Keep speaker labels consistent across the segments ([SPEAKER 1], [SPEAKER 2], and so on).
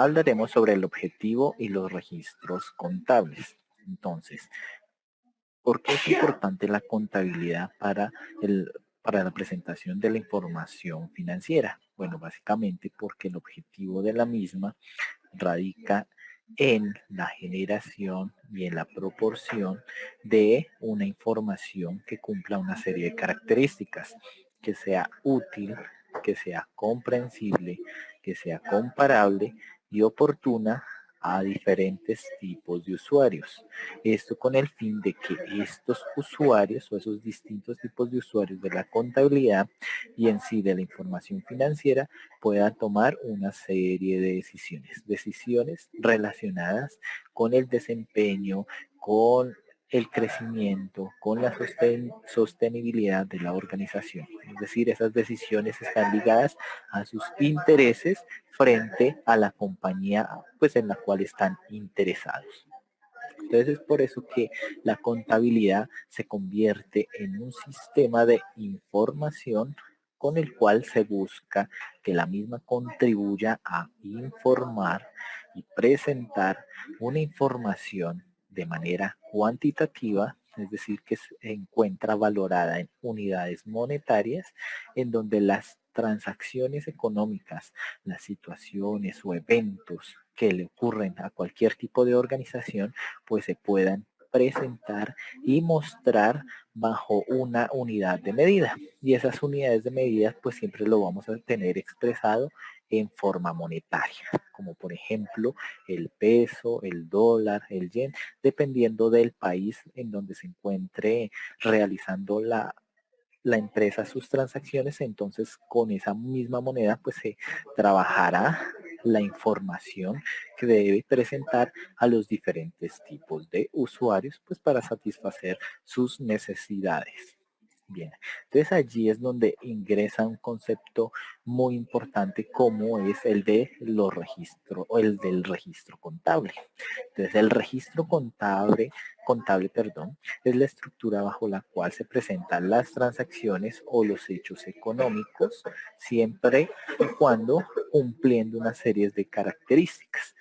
[SPEAKER 1] hablaremos sobre el objetivo y los registros contables. Entonces, ¿por qué es importante la contabilidad para la presentación de la información financiera? Bueno, básicamente porque el objetivo de la misma radica en la generación y en la proporción de una información que cumpla una serie de características, que sea útil, que sea comprensible, que sea comparable y oportuna a diferentes tipos de usuarios. Esto con el fin de que estos usuarios o esos distintos tipos de usuarios de la contabilidad y en sí de la información financiera puedan tomar una serie de decisiones relacionadas con el desempeño, con el crecimiento, con la sostenibilidad de la organización. Es decir, esas decisiones están ligadas a sus intereses frente a la compañía pues, en la cual están interesados. Entonces es por eso que la contabilidad se convierte en un sistema de información con el cual se busca que la misma contribuya a informar y presentar una información de manera cuantitativa, es decir, que se encuentra valorada en unidades monetarias, en donde las transacciones económicas, las situaciones o eventos que le ocurren a cualquier tipo de organización, pues se puedan presentar y mostrar bajo una unidad de medida. Y esas unidades de medida pues siempre lo vamos a tener expresado en forma monetaria, como por ejemplo el peso, el dólar, el yen, dependiendo del país en donde se encuentre realizando la empresa sus transacciones, entonces con esa misma moneda pues se trabajará la información que debe presentar a los diferentes tipos de usuarios pues para satisfacer sus necesidades. Bien, entonces allí es donde ingresa un concepto muy importante como es el de los registros o el del registro contable. Entonces el registro contable, perdón, es la estructura bajo la cual se presentan las transacciones o los hechos económicos siempre y cuando cumpliendo una serie de características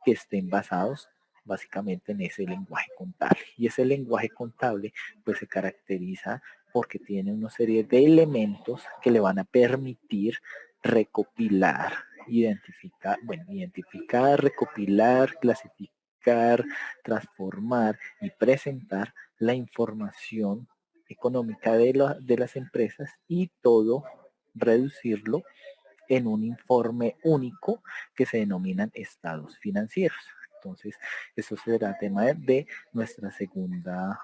[SPEAKER 1] que estén basados básicamente en ese lenguaje contable. Y ese lenguaje contable pues se caracteriza porque tiene una serie de elementos que le van a permitir recopilar, identificar, recopilar, clasificar, transformar y presentar la información económica de las empresas y todo reducirlo en un informe único que se denominan estados financieros. Entonces, eso será tema de nuestra segunda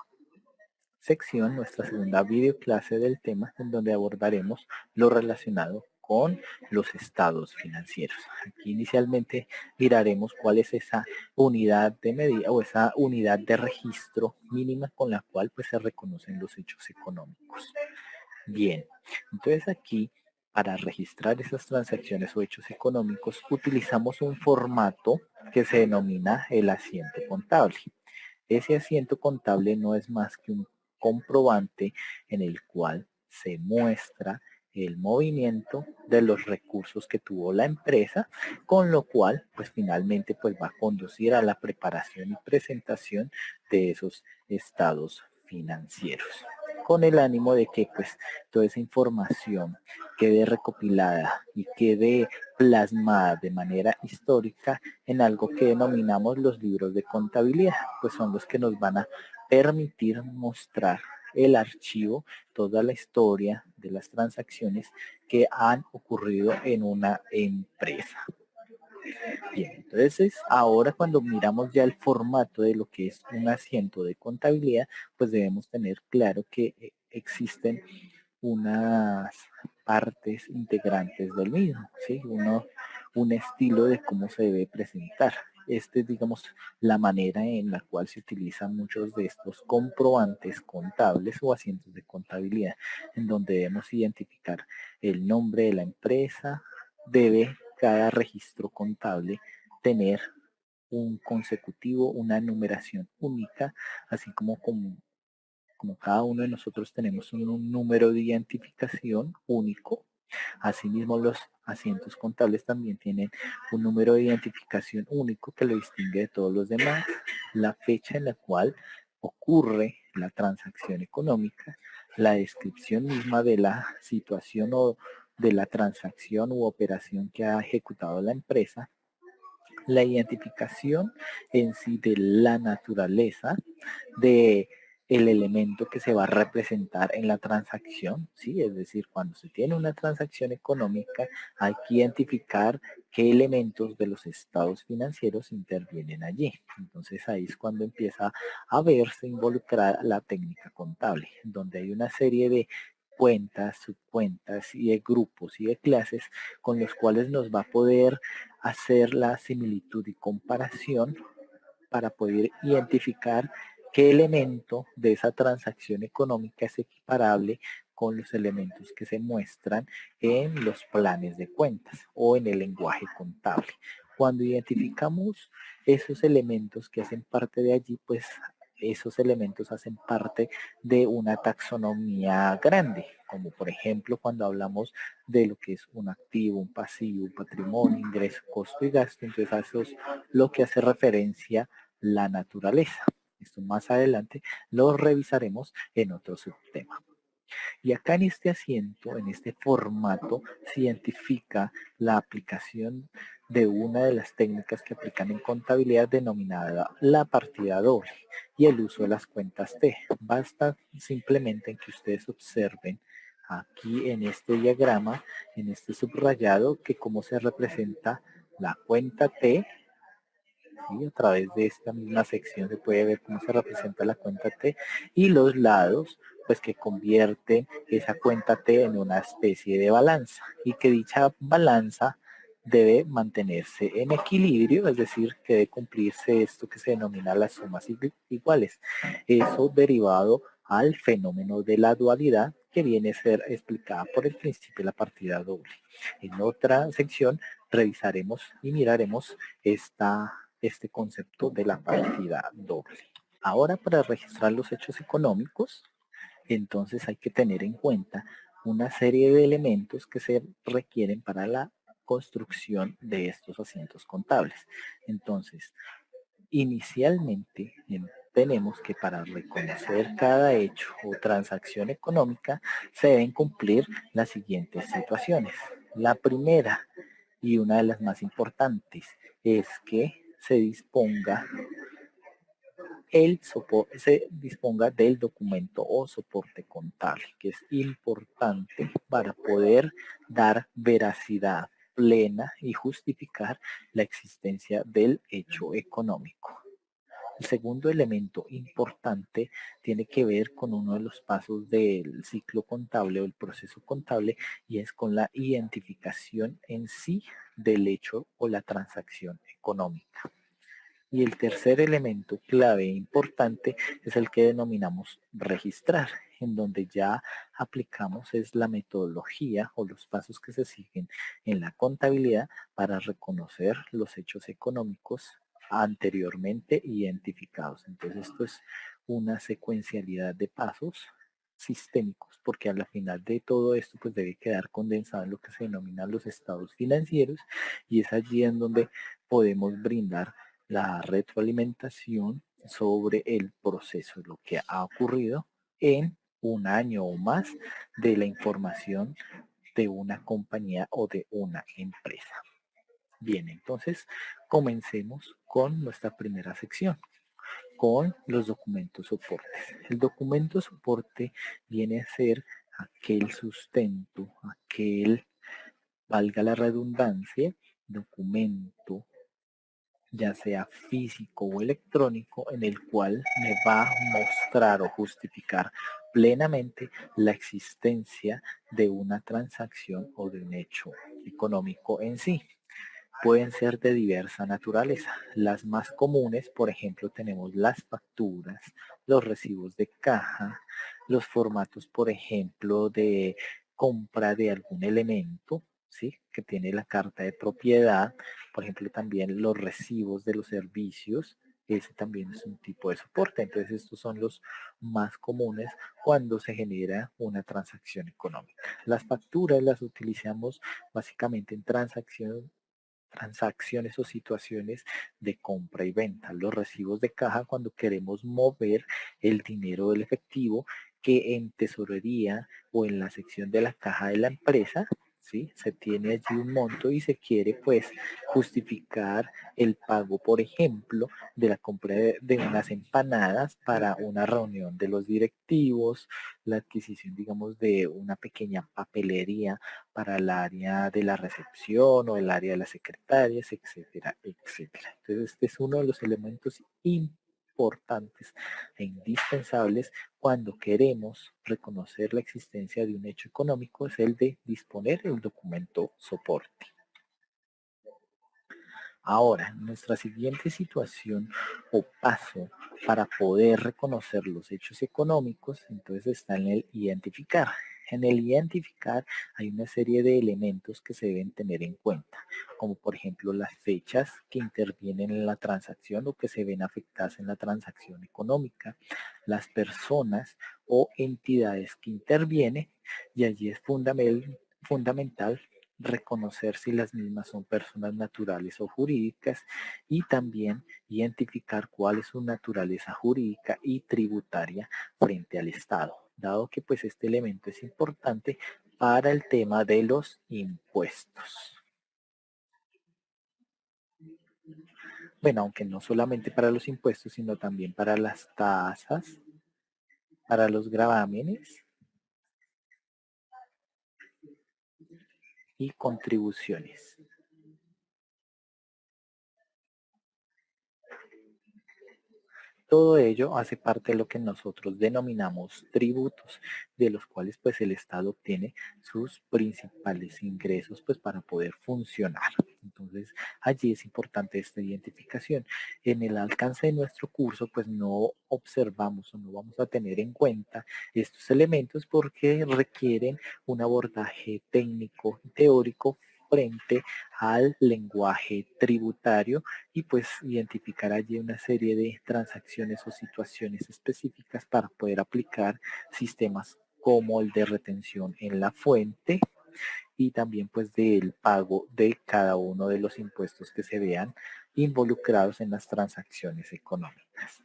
[SPEAKER 1] sección, nuestra segunda videoclase del tema, en donde abordaremos lo relacionado con los estados financieros. Aquí inicialmente miraremos cuál es esa unidad de medida o esa unidad de registro mínima con la cual pues se reconocen los hechos económicos. Bien, entonces aquí para registrar esas transacciones o hechos económicos utilizamos un formato que se denomina el asiento contable. Ese asiento contable no es más que un comprobante en el cual se muestra el movimiento de los recursos que tuvo la empresa, con lo cual pues finalmente pues va a conducir a la preparación y presentación de esos estados financieros, con el ánimo de que pues toda esa información quede recopilada y quede plasmada de manera histórica en algo que denominamos los libros de contabilidad, pues son los que nos van a permitir mostrar el archivo, toda la historia de las transacciones que han ocurrido en una empresa. Bien, entonces ahora cuando miramos ya el formato de lo que es un asiento de contabilidad, pues debemos tener claro que existen unas partes integrantes del mismo, ¿sí? Un estilo de cómo se debe presentar. Este es, digamos, la manera en la cual se utilizan muchos de estos comprobantes contables o asientos de contabilidad, en donde debemos identificar el nombre de la empresa, debe cada registro contable tener un consecutivo, una numeración única, así como cada uno de nosotros tenemos un número de identificación único, asimismo los asientos contables también tienen un número de identificación único que lo distingue de todos los demás, la fecha en la cual ocurre la transacción económica, la descripción misma de la situación o de la transacción u operación que ha ejecutado la empresa, la identificación en sí de la naturaleza de el elemento que se va a representar en la transacción, ¿sí? Es decir, cuando se tiene una transacción económica, hay que identificar qué elementos de los estados financieros intervienen allí. Entonces ahí es cuando empieza a verse involucrada la técnica contable, donde hay una serie de cuentas, subcuentas y de grupos y de clases con los cuales nos va a poder hacer la similitud y comparación para poder identificar qué elemento de esa transacción económica es equiparable con los elementos que se muestran en los planes de cuentas o en el lenguaje contable. Cuando identificamos esos elementos que hacen parte de allí, pues esos elementos hacen parte de una taxonomía grande, como por ejemplo cuando hablamos de lo que es un activo, un pasivo, un patrimonio, ingreso, costo y gasto, entonces a eso es lo que hace referencia la naturaleza. Esto más adelante lo revisaremos en otro subtema. Y acá en este asiento, en este formato, se identifica la aplicación de una de las técnicas que aplican en contabilidad denominada la partida doble y el uso de las cuentas T. Basta simplemente en que ustedes observen aquí en este diagrama, en este subrayado, que cómo se representa la cuenta T. ¿Sí? A través de esta misma sección se puede ver cómo se representa la cuenta T y los lados pues que convierten esa cuenta T en una especie de balanza y que dicha balanza debe mantenerse en equilibrio, es decir, que debe cumplirse esto que se denomina las sumas iguales. Eso derivado al fenómeno de la dualidad que viene a ser explicada por el principio de la partida doble. En otra sección revisaremos y miraremos este concepto de la partida doble. Ahora, para registrar los hechos económicos, entonces hay que tener en cuenta una serie de elementos que se requieren para la construcción de estos asientos contables. Entonces, inicialmente tenemos que para reconocer cada hecho o transacción económica se deben cumplir las siguientes situaciones. La primera y una de las más importantes es que se disponga del documento o soporte contable, que es importante para poder dar veracidad plena y justificar la existencia del hecho económico. El segundo elemento importante tiene que ver con uno de los pasos del ciclo contable o el proceso contable y es con la identificación en sí del hecho o la transacción económica. Y el tercer elemento clave e importante es el que denominamos registrar, en donde ya aplicamos es la metodología o los pasos que se siguen en la contabilidad para reconocer los hechos económicos anteriormente identificados. Entonces esto es una secuencialidad de pasos sistémicos, porque a la final de todo esto pues debe quedar condensado en lo que se denominan los estados financieros y es allí en donde podemos brindar la retroalimentación sobre el proceso, lo que ha ocurrido en un año o más de la información de una compañía o de una empresa. Bien, entonces comencemos con nuestra primera sección, con los documentos soportes. El documento soporte viene a ser aquel sustento, aquel, valga la redundancia, documento ya sea físico o electrónico, en el cual me va a mostrar o justificar plenamente la existencia de una transacción o de un hecho económico en sí. Pueden ser de diversa naturaleza. Las más comunes, por ejemplo, tenemos las facturas, los recibos de caja, los formatos, por ejemplo, de compra de algún elemento, ¿sí? Que tiene la carta de propiedad, por ejemplo, también los recibos de los servicios ese también es un tipo de soporte. Entonces estos son los más comunes cuando se genera una transacción económica. Las facturas las utilizamos básicamente en transacciones o situaciones de compra y venta. Los recibos de caja cuando queremos mover el dinero del efectivo que en tesorería o en la sección de la caja de la empresa, ¿sí? Se tiene allí un monto y se quiere pues justificar el pago, por ejemplo, de la compra de unas empanadas para una reunión de los directivos, la adquisición, digamos, de una pequeña papelería para el área de la recepción o el área de las secretarias, etcétera, etcétera. Entonces, este es uno de los elementos importantes e indispensables cuando queremos reconocer la existencia de un hecho económico, es el de disponer el documento soporte. Ahora, nuestra siguiente situación o paso para poder reconocer los hechos económicos, entonces está en el identificar. En el identificar hay una serie de elementos que se deben tener en cuenta, como por ejemplo las fechas que intervienen en la transacción o que se ven afectadas en la transacción económica, las personas o entidades que intervienen, y allí es fundamental reconocer si las mismas son personas naturales o jurídicas y también identificar cuál es su naturaleza jurídica y tributaria frente al Estado, dado que pues este elemento es importante para el tema de los impuestos. Bueno, aunque no solamente para los impuestos, sino también para las tasas, para los gravámenes y contribuciones. Todo ello hace parte de lo que nosotros denominamos tributos, de los cuales pues el Estado obtiene sus principales ingresos pues para poder funcionar. Entonces allí es importante esta identificación. En el alcance de nuestro curso pues no observamos o no vamos a tener en cuenta estos elementos porque requieren un abordaje técnico y teórico frente al lenguaje tributario y pues identificar allí una serie de transacciones o situaciones específicas para poder aplicar sistemas como el de retención en la fuente y también pues del pago de cada uno de los impuestos que se vean involucrados en las transacciones económicas.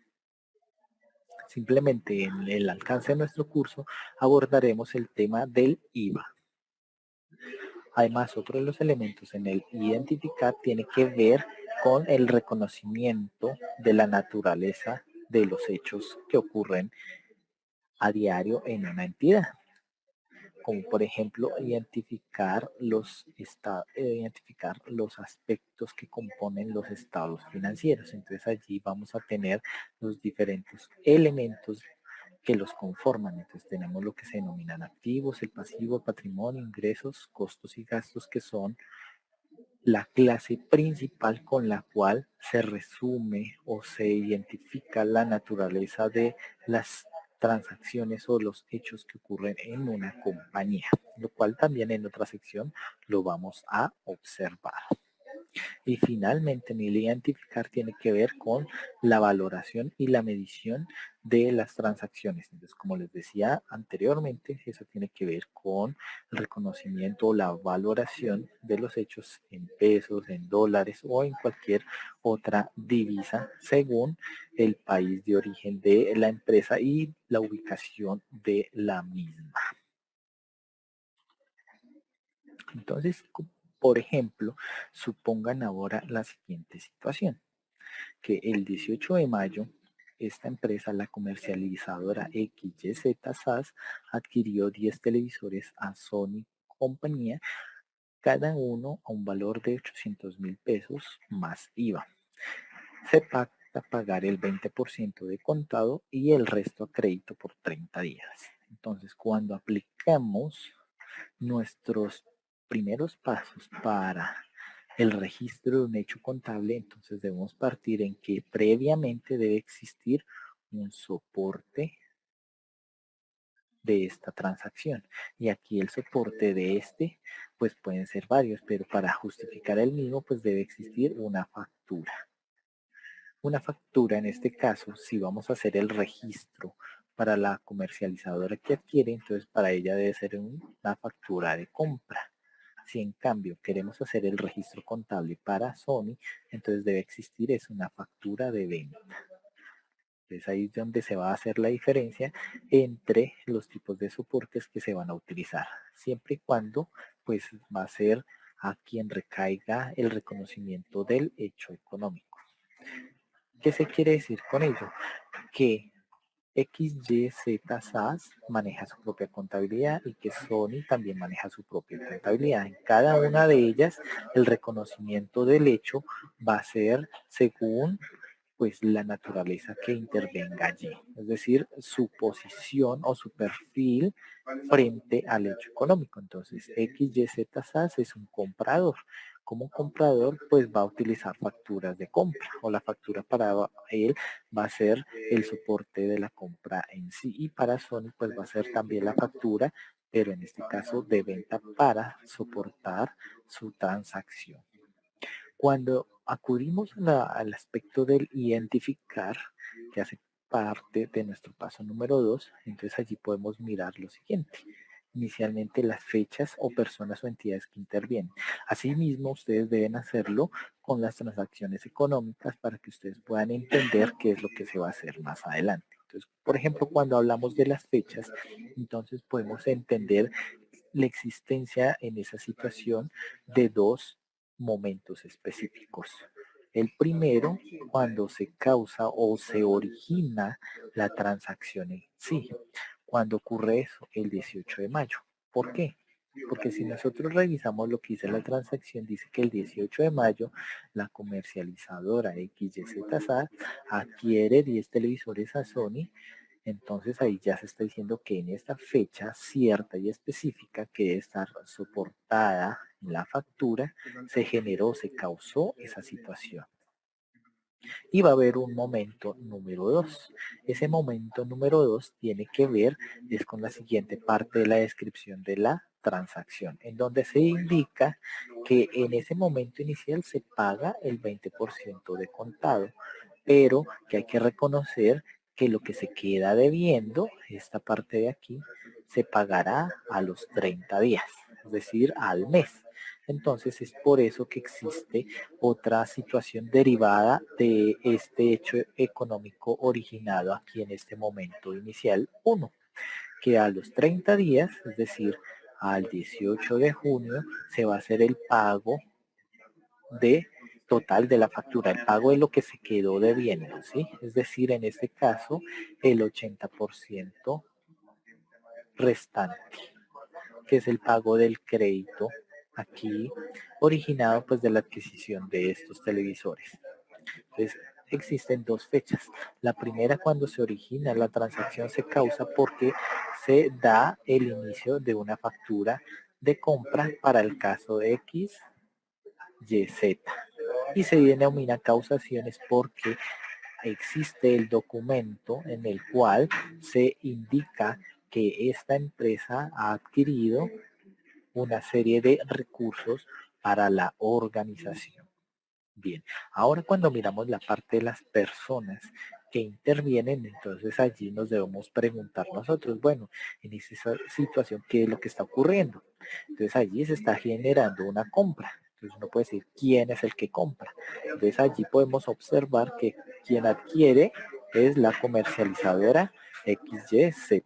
[SPEAKER 1] Simplemente en el alcance de nuestro curso abordaremos el tema del IVA. Además, otro de los elementos en el identificar tiene que ver con el reconocimiento de la naturaleza de los hechos que ocurren a diario en una entidad, como por ejemplo identificar los aspectos que componen los estados financieros. Entonces allí vamos a tener los diferentes elementos que los conforman. Entonces tenemos lo que se denominan activos, el pasivo, el patrimonio, ingresos, costos y gastos, que son la clase principal con la cual se resume o se identifica la naturaleza de las transacciones o los hechos que ocurren en una compañía, lo cual también en otra sección lo vamos a observar. Y finalmente, el identificar tiene que ver con la valoración y la medición de las transacciones. Entonces, como les decía anteriormente, eso tiene que ver con el reconocimiento o la valoración de los hechos en pesos, en dólares o en cualquier otra divisa según el país de origen de la empresa y la ubicación de la misma. Entonces, por ejemplo, supongan ahora la siguiente situación, que el 18 de mayo esta empresa, la comercializadora XYZ SAS, adquirió 10 televisores a Sony compañía, cada uno a un valor de 800.000 pesos más IVA. Se pacta pagar el 20% de contado y el resto a crédito por 30 días. Entonces, cuando aplicamos nuestros primeros pasos para el registro de un hecho contable, entonces debemos partir en que previamente debe existir un soporte de esta transacción. Y aquí el soporte de este, pues pueden ser varios, pero para justificar el mismo, pues debe existir una factura. Una factura, en este caso, si vamos a hacer el registro para la comercializadora que adquiere, entonces para ella debe ser una factura de compra. Si en cambio queremos hacer el registro contable para Sony, entonces debe existir es una factura de venta. Entonces ahí es donde se va a hacer la diferencia entre los tipos de soportes que se van a utilizar, siempre y cuando pues va a ser a quien recaiga el reconocimiento del hecho económico. ¿Qué se quiere decir con ello? Que XYZ SAS maneja su propia contabilidad y que Sony también maneja su propia contabilidad. En cada una de ellas, el reconocimiento del hecho va a ser según pues la naturaleza que intervenga allí, es decir, su posición o su perfil frente al hecho económico. Entonces, XYZ SAS es un comprador. Como comprador, pues va a utilizar facturas de compra o la factura para él va a ser el soporte de la compra en sí y para Sony pues va a ser también la factura, pero en este caso de venta para soportar su transacción. Cuando acudimos al aspecto del identificar, que hace parte de nuestro paso número 2, entonces allí podemos mirar lo siguiente. Inicialmente las fechas o personas o entidades que intervienen. Asimismo, ustedes deben hacerlo con las transacciones económicas para que ustedes puedan entender qué es lo que se va a hacer más adelante. Entonces, por ejemplo, cuando hablamos de las fechas, entonces podemos entender la existencia en esa situación de dos momentos específicos. El primero, cuando se causa o se origina la transacción en sí. Cuando ocurre eso, el 18 de mayo. ¿Por qué? Porque si nosotros revisamos lo que dice la transacción, dice que el 18 de mayo la comercializadora XYZ adquiere 10 televisores a Sony. Entonces ahí ya se está diciendo que en esta fecha cierta y específica que debe estar soportada en la factura, se generó, se causó esa situación. Y va a haber un momento número 2. Ese momento número 2 tiene que ver es con la siguiente parte de la descripción de la transacción, en donde se indica que en ese momento inicial se paga el 20% de contado, pero que hay que reconocer que lo que se queda debiendo, esta parte de aquí, se pagará a los 30 días, es decir, al mes. Entonces es por eso que existe otra situación derivada de este hecho económico originado aquí en este momento inicial 1, que a los 30 días, es decir, al 18 de junio, se va a hacer el pago de total de la factura, el pago de lo que se quedó debiendo, ¿sí? Es decir, en este caso, el 80% restante, que es el pago del crédito aquí originado pues de la adquisición de estos televisores. Entonces, existen dos fechas. La primera cuando se origina la transacción se causa porque se da el inicio de una factura de compra para el caso de X, Y, Z. Y se denomina causaciones porque existe el documento en el cual se indica que esta empresa ha adquirido una serie de recursos para la organización. Bien, ahora cuando miramos la parte de las personas que intervienen, entonces allí nos debemos preguntar nosotros, bueno, en esa situación, ¿qué es lo que está ocurriendo? Entonces allí se está generando una compra. Entonces uno puede decir, ¿quién es el que compra? Entonces allí podemos observar que quien adquiere es la comercializadora XYZ.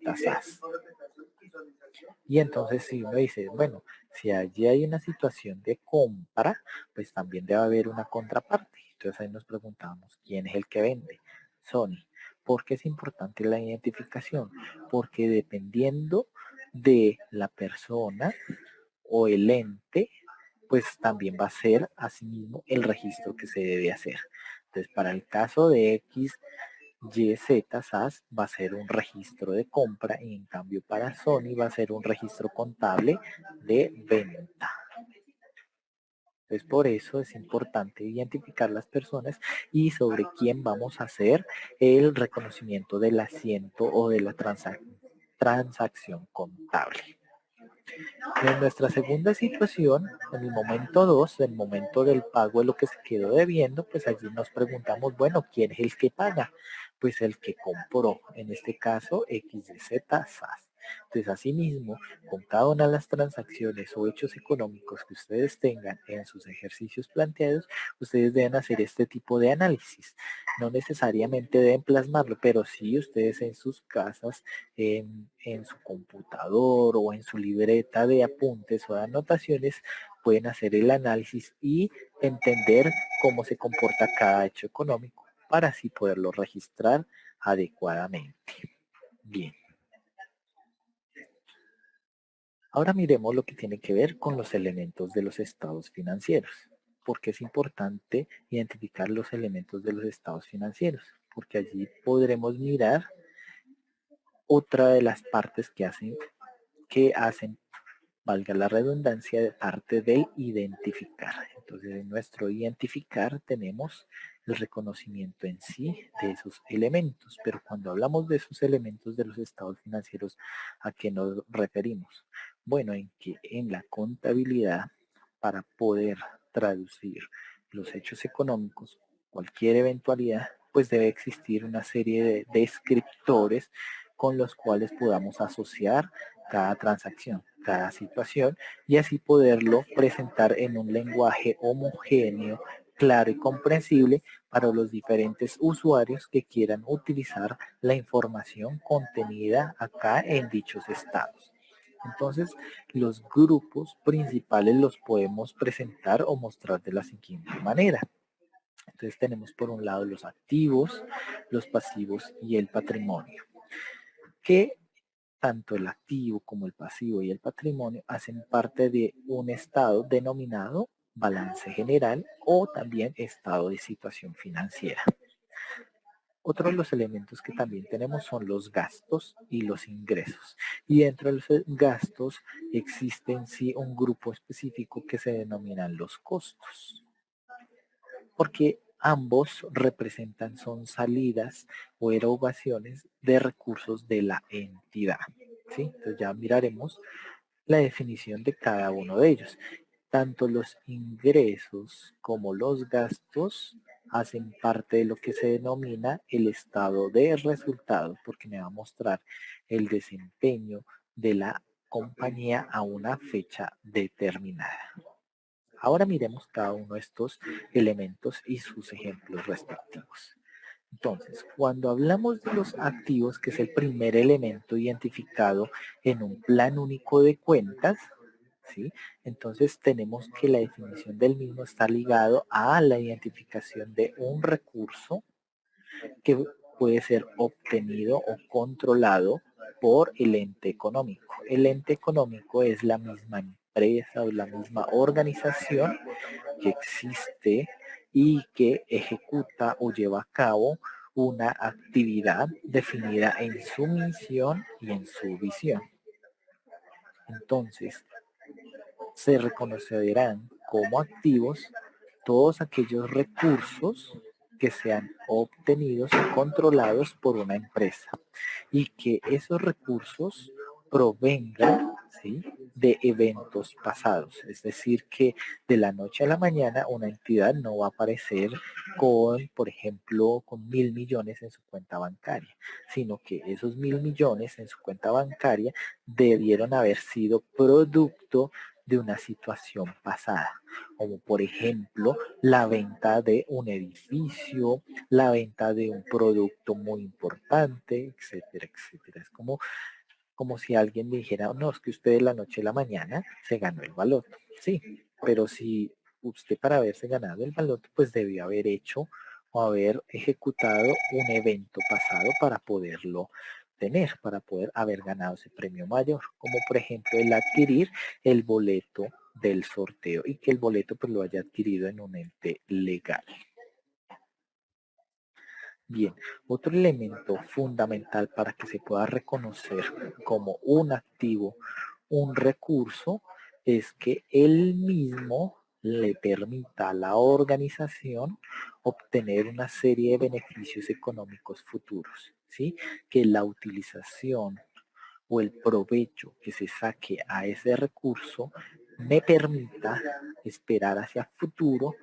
[SPEAKER 1] Y entonces si uno dice, bueno, si allí hay una situación de compra, pues también debe haber una contraparte. Entonces ahí nos preguntamos, ¿quién es el que vende? Sony. ¿Por qué es importante la identificación? Porque dependiendo de la persona o el ente, pues también va a ser asimismo el registro que se debe hacer. Entonces, para el caso de X, YZ SAS va a ser un registro de compra y en cambio para Sony va a ser un registro contable de venta. Entonces por eso es importante identificar las personas y sobre quién vamos a hacer el reconocimiento del asiento o de la transacción contable. En nuestra segunda situación, en el momento 2, el momento del pago de lo que se quedó debiendo, pues allí nos preguntamos, bueno, ¿quién es el que paga? Pues el que compró, en este caso XYZ SAS. Entonces, asimismo, con cada una de las transacciones o hechos económicos que ustedes tengan en sus ejercicios planteados, ustedes deben hacer este tipo de análisis. No necesariamente deben plasmarlo, pero sí ustedes en sus casas, en su computador o en su libreta de apuntes o de anotaciones, pueden hacer el análisis y entender cómo se comporta cada hecho económico para así poderlo registrar adecuadamente. Bien. Ahora miremos lo que tiene que ver con los elementos de los estados financieros. ¿Por qué es importante identificar los elementos de los estados financieros? Porque allí podremos mirar otra de las partes que hacen, valga la redundancia, de parte del identificar. Entonces, en nuestro identificar tenemos el reconocimiento en sí de esos elementos, pero cuando hablamos de esos elementos de los estados financieros, ¿a qué nos referimos? Bueno, en que en la contabilidad, para poder traducir los hechos económicos, cualquier eventualidad, pues debe existir una serie de descriptores con los cuales podamos asociar cada transacción, cada situación, y así poderlo presentar en un lenguaje homogéneo, claro y comprensible para los diferentes usuarios que quieran utilizar la información contenida acá en dichos estados. Entonces, los grupos principales los podemos presentar o mostrar de la siguiente manera. Entonces tenemos por un lado los activos, los pasivos y el patrimonio, que tanto el activo como el pasivo y el patrimonio hacen parte de un estado denominado balance general o también estado de situación financiera. Otro de los elementos que también tenemos son los gastos y los ingresos. Y dentro de los gastos existe en sí un grupo específico que se denominan los costos, porque ambos representan, son salidas o erogaciones de recursos de la entidad. ¿Sí? Entonces ya miraremos la definición de cada uno de ellos. Tanto los ingresos como los gastos hacen parte de lo que se denomina el estado de resultado, porque me va a mostrar el desempeño de la compañía a una fecha determinada. Ahora miremos cada uno de estos elementos y sus ejemplos respectivos. Entonces, cuando hablamos de los activos, que es el primer elemento identificado en un plan único de cuentas, ¿sí? Entonces tenemos que la definición del mismo está ligado a la identificación de un recurso que puede ser obtenido o controlado por el ente económico. El ente económico es la misma empresa o la misma organización que existe y que ejecuta o lleva a cabo una actividad definida en su misión y en su visión. Entonces, se reconocerán como activos todos aquellos recursos que sean obtenidos y controlados por una empresa y que esos recursos provengan, ¿sí?, de eventos pasados. Es decir, que de la noche a la mañana una entidad no va a aparecer con, por ejemplo, con 1.000 millones en su cuenta bancaria, sino que esos 1.000 millones en su cuenta bancaria debieron haber sido producto de una situación pasada, como por ejemplo la venta de un edificio, la venta de un producto muy importante, etcétera, etcétera. Es como si alguien dijera, no, es que usted de la noche a la mañana se ganó el baloto. Sí, pero si usted para haberse ganado el baloto, pues debió haber hecho o haber ejecutado un evento pasado para poderlo tener, para poder haber ganado ese premio mayor, como por ejemplo el adquirir el boleto del sorteo y que el boleto pues lo haya adquirido en un ente legal. Bien, otro elemento fundamental para que se pueda reconocer como un activo, un recurso, es que él mismo le permita a la organización obtener una serie de beneficios económicos futuros, ¿sí? Que la utilización o el provecho que se saque a ese recurso me permita esperar hacia futuro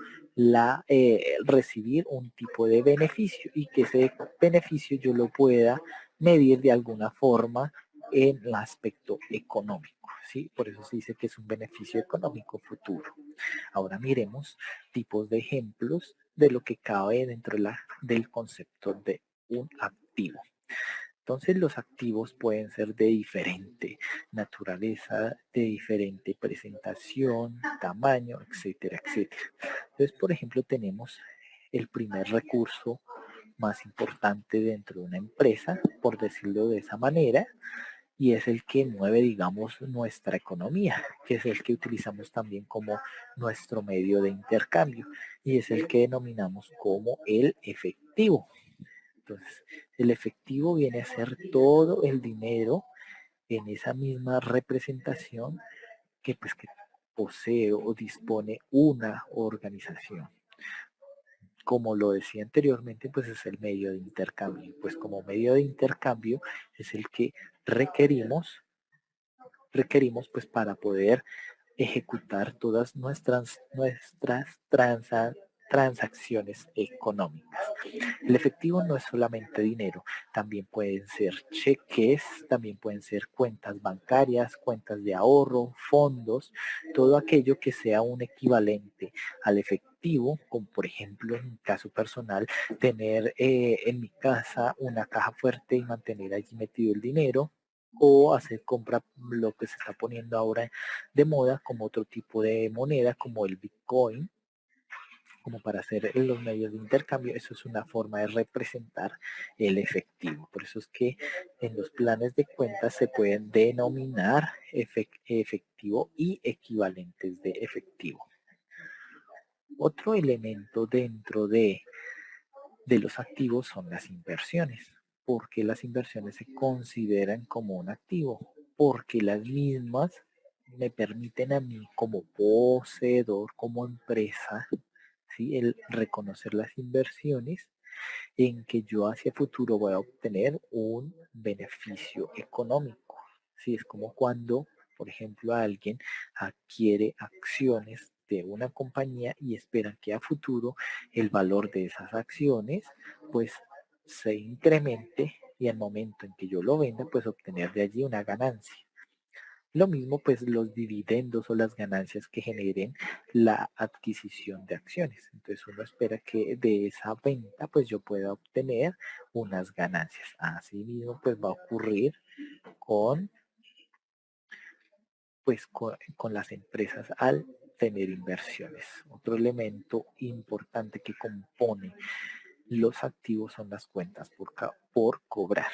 [SPEAKER 1] recibir un tipo de beneficio y que ese beneficio yo lo pueda medir de alguna forma en el aspecto económico, ¿sí? Por eso se dice que es un beneficio económico futuro. Ahora miremos tipos de ejemplos de lo que cabe dentro del concepto de un activo. Entonces los activos pueden ser de diferente naturaleza, de diferente presentación, tamaño, etcétera, etcétera. Entonces, por ejemplo, tenemos el primer recurso más importante dentro de una empresa, por decirlo de esa manera, y es el que mueve, digamos, nuestra economía, que es el que utilizamos también como nuestro medio de intercambio, y es el que denominamos como el efectivo. Entonces, el efectivo viene a ser todo el dinero en esa misma representación que posee o dispone una organización. Como lo decía anteriormente, pues es el medio de intercambio. Pues como medio de intercambio es el que requerimos pues para poder ejecutar todas nuestras transacciones económicas. El efectivo no es solamente dinero, también pueden ser cheques, también pueden ser cuentas bancarias, cuentas de ahorro, fondos, todo aquello que sea un equivalente al efectivo, como por ejemplo en mi caso personal, tener en mi casa una caja fuerte y mantener allí metido el dinero, o hacer compra, lo que se está poniendo ahora de moda, como otro tipo de moneda, como el Bitcoin, como para hacer los medios de intercambio. Eso es una forma de representar el efectivo. Por eso es que en los planes de cuentas se pueden denominar efectivo y equivalentes de efectivo. Otro elemento dentro de los activos son las inversiones. ¿Por qué las inversiones se consideran como un activo? Porque las mismas me permiten a mí como poseedor, como empresa, ¿sí? El reconocer las inversiones en que yo hacia futuro voy a obtener un beneficio económico. ¿Sí? Es como cuando, por ejemplo, alguien adquiere acciones de una compañía y esperan que a futuro el valor de esas acciones pues se incremente y al momento en que yo lo venda pues obtener de allí una ganancia. Lo mismo pues los dividendos o las ganancias que generen la adquisición de acciones. Entonces uno espera que de esa venta pues yo pueda obtener unas ganancias. Asimismo pues va a ocurrir con con las empresas al tener inversiones. Otro elemento importante que compone los activos son las cuentas por cobrar.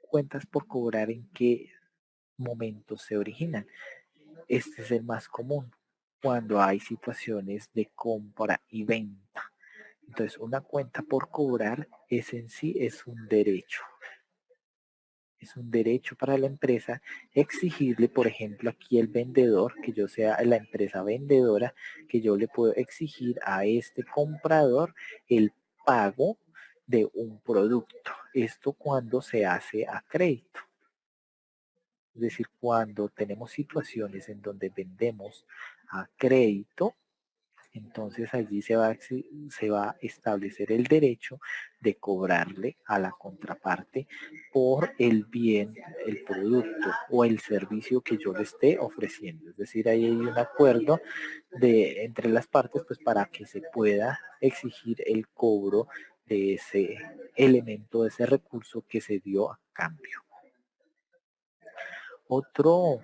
[SPEAKER 1] Cuentas por cobrar, ¿en qué momentos se originan? Este es el más común cuando hay situaciones de compra y venta. Entonces, una cuenta por cobrar es en sí es un derecho. Es un derecho para la empresa exigirle, por ejemplo, aquí el vendedor, que yo sea la empresa vendedora, que yo le puedo exigir a este comprador el pago de un producto. Esto cuando se hace a crédito. Es decir, cuando tenemos situaciones en donde vendemos a crédito, entonces allí se va a establecer el derecho de cobrarle a la contraparte por el bien, el producto o el servicio que yo le esté ofreciendo. Es decir, ahí hay un acuerdo entre las partes pues para que se pueda exigir el cobro de ese elemento, de ese recurso que se dio a cambio. Otro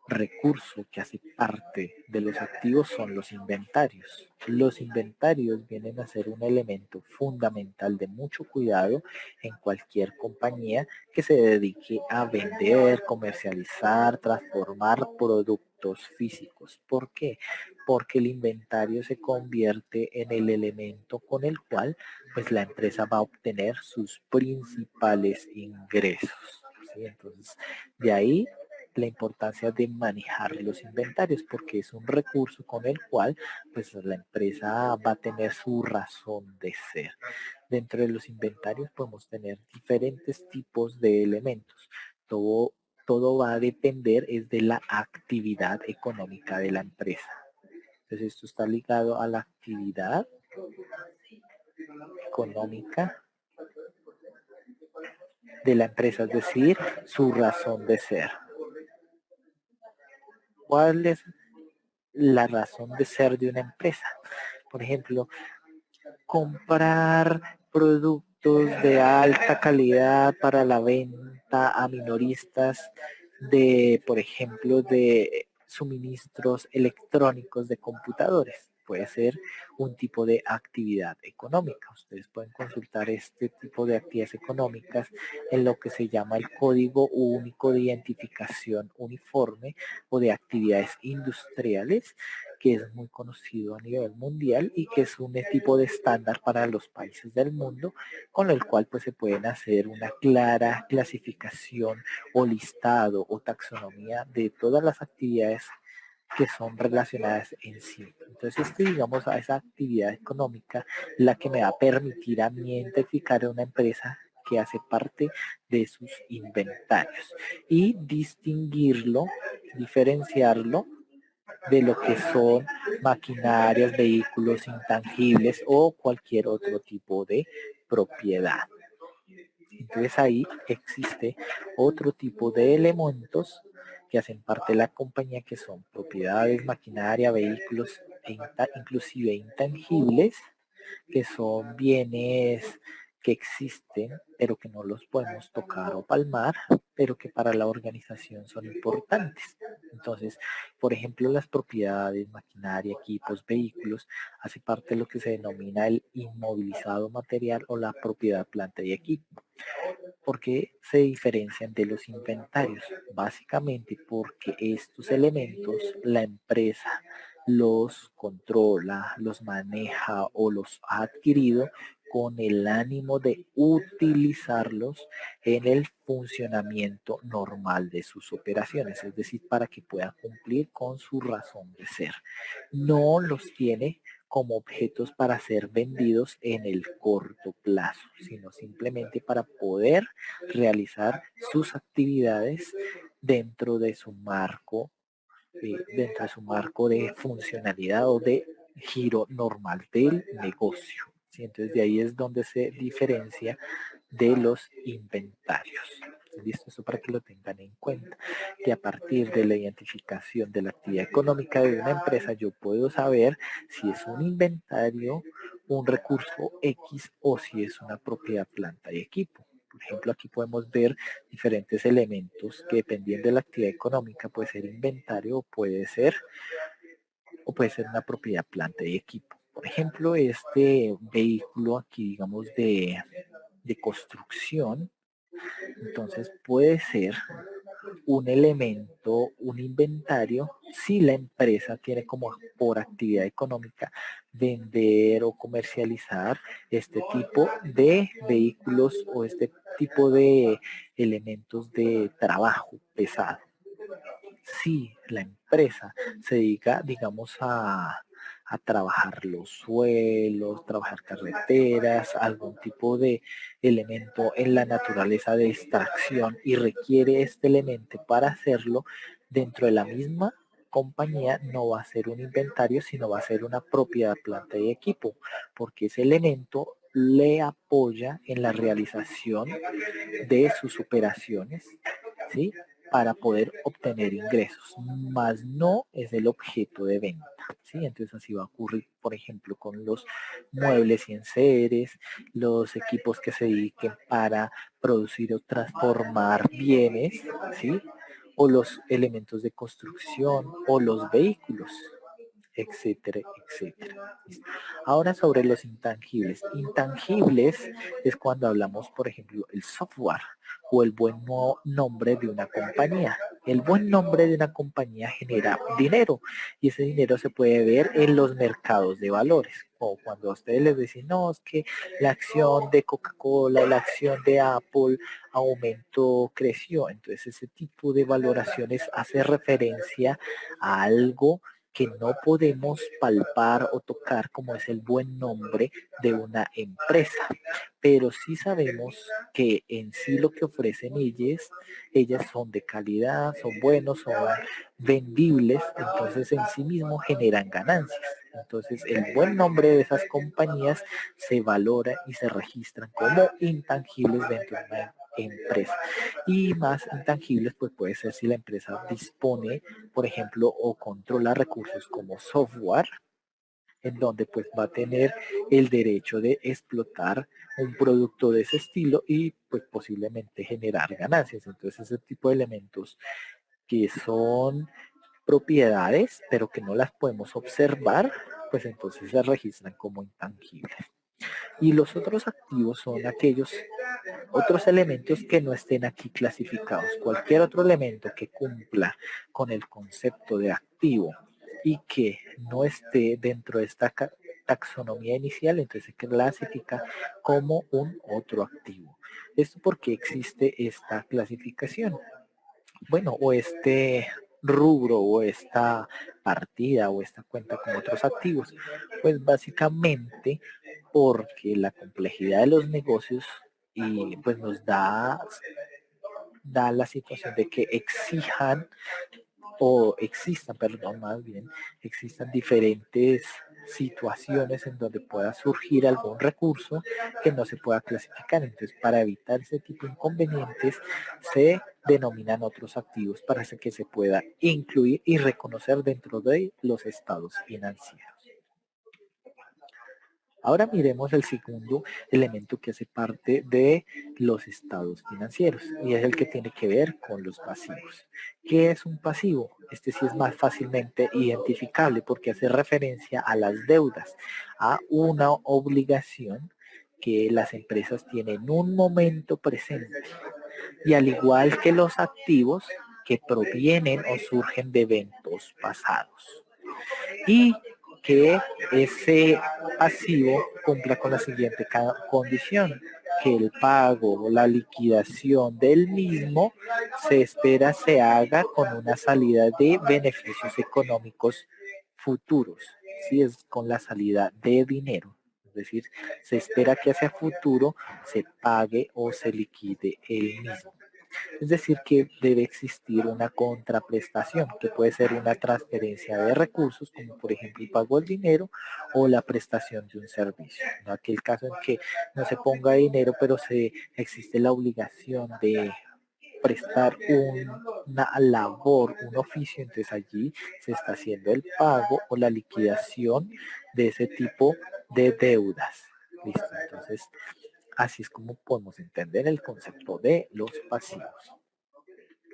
[SPEAKER 1] recurso que hace parte de los activos son los inventarios. Los inventarios vienen a ser un elemento fundamental de mucho cuidado en cualquier compañía que se dedique a vender, comercializar, transformar productos físicos. ¿Por qué? Porque el inventario se convierte en el elemento con el cual pues la empresa va a obtener sus principales ingresos. ¿Sí? Entonces, de ahí la importancia de manejar los inventarios porque es un recurso con el cual pues la empresa va a tener su razón de ser. Dentro de los inventarios podemos tener diferentes tipos de elementos. todo va a depender es de la actividad económica de la empresa. Entonces esto está ligado a la actividad económica de la empresa, es decir, su razón de ser. ¿Cuál es la razón de ser de una empresa? Por ejemplo, comprar productos de alta calidad para la venta a minoristas de, por ejemplo, de suministros electrónicos de computadores. Puede ser un tipo de actividad económica. Ustedes pueden consultar este tipo de actividades económicas en lo que se llama el Código Único de Identificación Uniforme o de actividades industriales, que es muy conocido a nivel mundial y que es un tipo de estándar para los países del mundo, con el cual pues se pueden hacer una clara clasificación o listado o taxonomía de todas las actividades que son relacionadas en sí. Entonces, digamos, a esa actividad económica, la que me va a permitir a mí identificar a una empresa que hace parte de sus inventarios y distinguirlo, diferenciarlo de lo que son maquinarias, vehículos intangibles o cualquier otro tipo de propiedad. Entonces ahí existe otro tipo de elementos que hacen parte de la compañía, que son propiedades, maquinaria, vehículos e inclusive intangibles, que son bienes que existen, pero que no los podemos tocar o palmar, pero que para la organización son importantes. Entonces, por ejemplo, las propiedades, maquinaria, equipos, vehículos, hace parte de lo que se denomina el inmovilizado material o la propiedad, planta y equipo. ¿Por qué se diferencian de los inventarios? Básicamente porque estos elementos la empresa los controla, los maneja o los ha adquirido con el ánimo de utilizarlos en el funcionamiento normal de sus operaciones, es decir, para que puedan cumplir con su razón de ser. No los tiene como objetos para ser vendidos en el corto plazo, sino simplemente para poder realizar sus actividades dentro de su marco, de funcionalidad o de giro normal del negocio. ¿Sí? Entonces de ahí es donde se diferencia de los inventarios. ¿Listo? Eso para que lo tengan en cuenta, que a partir de la identificación de la actividad económica de una empresa yo puedo saber si es un inventario, un recurso X o si es una propiedad, planta y equipo. Por ejemplo, aquí podemos ver diferentes elementos que dependiendo de la actividad económica puede ser inventario o puede ser una propiedad, planta y equipo. Por ejemplo, este vehículo aquí, digamos, de construcción, entonces puede ser un elemento, un inventario, si la empresa tiene como por actividad económica vender o comercializar este tipo de vehículos o este tipo de elementos de trabajo pesado. Si la empresa se dedica, digamos, a trabajar los suelos, trabajar carreteras, algún tipo de elemento en la naturaleza de extracción y requiere este elemento para hacerlo dentro de la misma compañía, no va a ser un inventario, sino va a ser una propiedad, planta y equipo, porque ese elemento le apoya en la realización de sus operaciones, ¿sí? Para poder obtener ingresos, más no es el objeto de venta, ¿sí? Entonces así va a ocurrir, por ejemplo, con los muebles y enseres, los equipos que se dediquen para producir o transformar bienes, ¿sí? O los elementos de construcción o los vehículos, etcétera, etcétera. Ahora sobre los intangibles. Intangibles es cuando hablamos, por ejemplo, el software o el buen nombre de una compañía. El buen nombre de una compañía genera dinero y ese dinero se puede ver en los mercados de valores. O cuando a ustedes les dicen, no, es que la acción de Coca-Cola, la acción de Apple aumentó, creció. Entonces ese tipo de valoraciones hace referencia a algo que no podemos palpar o tocar, como es el buen nombre de una empresa, pero sí sabemos que en sí lo que ofrecen ellas son de calidad, son buenos, son vendibles, entonces en sí mismo generan ganancias. Entonces el buen nombre de esas compañías se valora y se registran como intangibles dentro de una empresa. Y más intangibles pues puede ser si la empresa dispone, por ejemplo, o controla recursos como software, en donde pues va a tener el derecho de explotar un producto de ese estilo y pues posiblemente generar ganancias. Entonces ese tipo de elementos que son propiedades, pero que no las podemos observar, pues entonces se registran como intangibles. Y los otros activos son aquellos otros elementos que no estén aquí clasificados. Cualquier otro elemento que cumpla con el concepto de activo y que no esté dentro de esta taxonomía inicial, entonces se clasifica como un otro activo. ¿Esto porque existe esta clasificación? Bueno, o este rubro o esta partida o esta cuenta con otros activos, pues básicamente porque la complejidad de los negocios y pues nos da la situación de que exijan o existan, perdón, más bien, existan diferentes situaciones en donde pueda surgir algún recurso que no se pueda clasificar. Entonces, para evitar ese tipo de inconvenientes, se denominan otros activos para que se pueda incluir y reconocer dentro de los estados financieros. Ahora miremos el segundo elemento que hace parte de los estados financieros y es el que tiene que ver con los pasivos. ¿Qué es un pasivo? Este sí es más fácilmente identificable porque hace referencia a las deudas, a una obligación que las empresas tienen en un momento presente y al igual que los activos que provienen o surgen de eventos pasados. Y que ese pasivo cumpla con la siguiente condición, que el pago o la liquidación del mismo se espera se haga con una salida de beneficios económicos futuros, si es con la salida de dinero. Es decir, se espera que hacia futuro se pague o se liquide el mismo. Es decir, que debe existir una contraprestación, que puede ser una transferencia de recursos, como por ejemplo el pago del dinero o la prestación de un servicio. En aquel caso en que no se ponga dinero, pero existe la obligación de prestar una labor, un oficio, entonces allí se está haciendo el pago o la liquidación de ese tipo de deudas. Listo, entonces así es como podemos entender el concepto de los pasivos.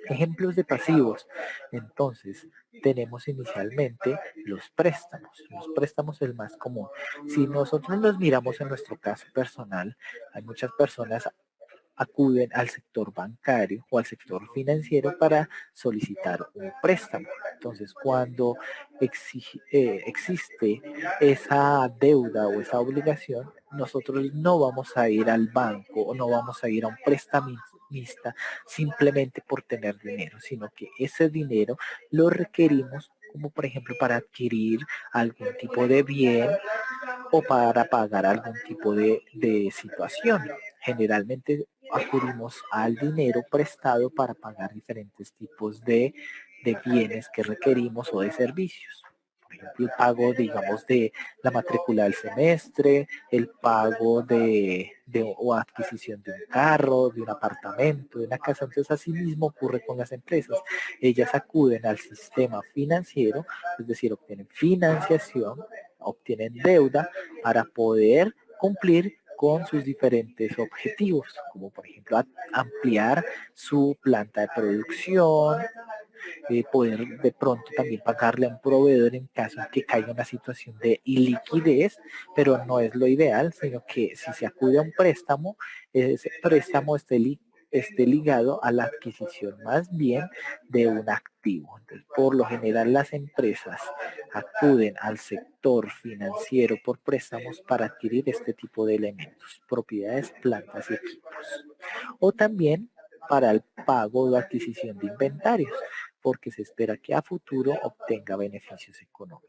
[SPEAKER 1] Ejemplos de pasivos. Entonces, tenemos inicialmente los préstamos. Los préstamos es el más común. Si nosotros los miramos en nuestro caso personal, hay muchas personas acuden al sector bancario o al sector financiero para solicitar un préstamo. Entonces, cuando existe esa deuda o esa obligación, nosotros no vamos a ir al banco o no vamos a ir a un prestamista simplemente por tener dinero, sino que ese dinero lo requerimos como por ejemplo para adquirir algún tipo de bien o para pagar algún tipo de situación. Generalmente acudimos al dinero prestado para pagar diferentes tipos de bienes que requerimos o de servicios. Por ejemplo, el pago, digamos, de la matrícula del semestre, el pago o adquisición de un carro, de un apartamento, de una casa. Entonces, así mismo ocurre con las empresas. Ellas acuden al sistema financiero, es decir, obtienen financiación, obtienen deuda para poder cumplir con sus diferentes objetivos, como por ejemplo ampliar su planta de producción, poder de pronto también pagarle a un proveedor en caso de que caiga una situación de iliquidez, pero no es lo ideal, sino que si se acude a un préstamo, ese préstamo esté ligado a la adquisición más bien de un activo. Entonces, por lo general las empresas acuden al sector financiero por préstamos para adquirir este tipo de elementos, propiedades, plantas y equipos. O también para el pago o adquisición de inventarios. porque se espera que a futuro obtenga beneficios económicos.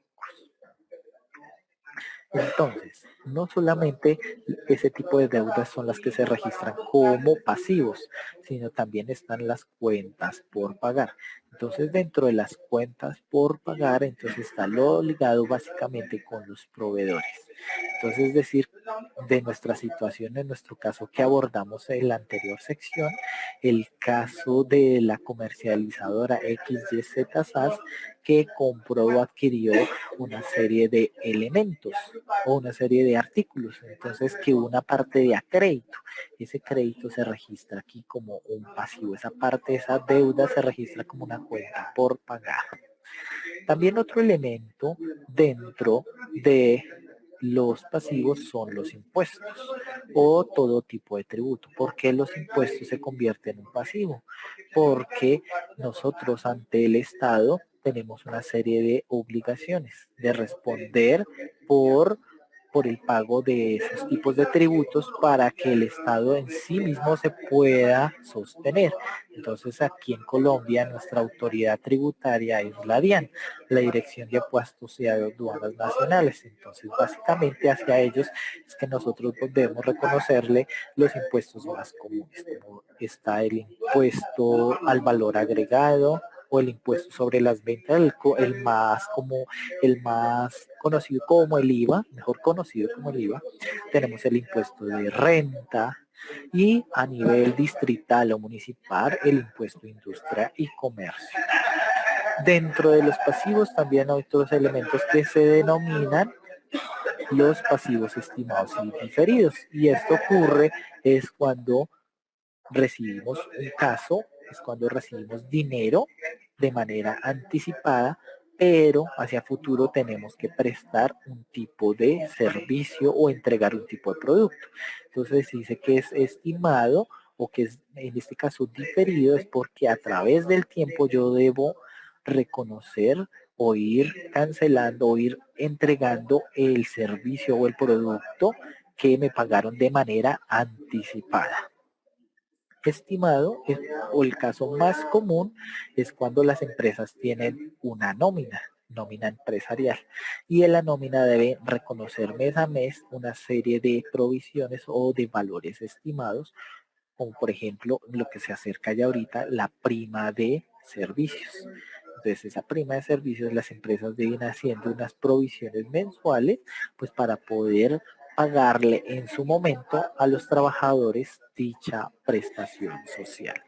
[SPEAKER 1] Entonces, no solamente ese tipo de deudas son las que se registran como pasivos, sino también están las cuentas por pagar. Entonces, dentro de las cuentas por pagar, entonces está lo ligado básicamente con los proveedores. Entonces, es decir, de nuestra situación, en nuestro caso que abordamos en la anterior sección, el caso de la comercializadora XYZ SAS que compró o adquirió una serie de elementos o una serie de artículos. Entonces, que una parte de crédito, ese crédito se registra aquí como un pasivo. Esa parte, esa deuda se registra como una cuenta por pagar. También otro elemento dentro de los pasivos son los impuestos o todo tipo de tributo. ¿Por qué los impuestos se convierten en un pasivo? Porque nosotros ante el Estado tenemos una serie de obligaciones de responder por el pago de esos tipos de tributos para que el Estado en sí mismo se pueda sostener. Entonces aquí en Colombia nuestra autoridad tributaria es la DIAN, la Dirección de Impuestos y Aduanas Nacionales. Entonces básicamente hacia ellos es que nosotros debemos reconocerle los impuestos más comunes, como está el impuesto al valor agregado, o el impuesto sobre las ventas, el más conocido como el IVA, mejor conocido como el IVA. Tenemos el impuesto de renta y a nivel distrital o municipal el impuesto de industria y comercio. Dentro de los pasivos también hay otros elementos que se denominan los pasivos estimados y diferidos. Y esto ocurre es cuando recibimos un caso, es cuando recibimos dinero de manera anticipada, pero hacia futuro tenemos que prestar un tipo de servicio o entregar un tipo de producto. Entonces se dice que es estimado o que es en este caso diferido, es porque a través del tiempo yo debo reconocer o ir cancelando o ir entregando el servicio o el producto que me pagaron de manera anticipada. Estimado o el caso más común es cuando las empresas tienen una nómina empresarial, y en la nómina debe reconocer mes a mes una serie de provisiones o de valores estimados, como por ejemplo lo que se acerca ya ahorita, la prima de servicios. Entonces esa prima de servicios las empresas deben haciendo unas provisiones mensuales pues para poder pagarle en su momento a los trabajadores dicha prestación social.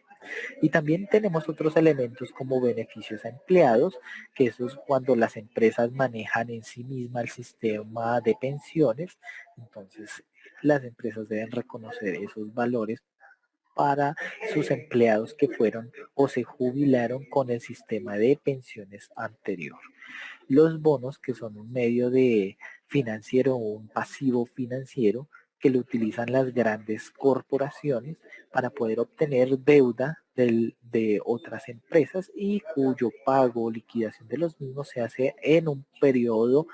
[SPEAKER 1] Y también tenemos otros elementos como beneficios a empleados, que eso es cuando las empresas manejan en sí misma el sistema de pensiones. Entonces las empresas deben reconocer esos valores para sus empleados que fueron o se jubilaron con el sistema de pensiones anterior. Los bonos, que son un medio de financiero o un pasivo financiero que lo utilizan las grandes corporaciones para poder obtener deuda de otras empresas y cuyo pago o liquidación de los mismos se hace en un periodo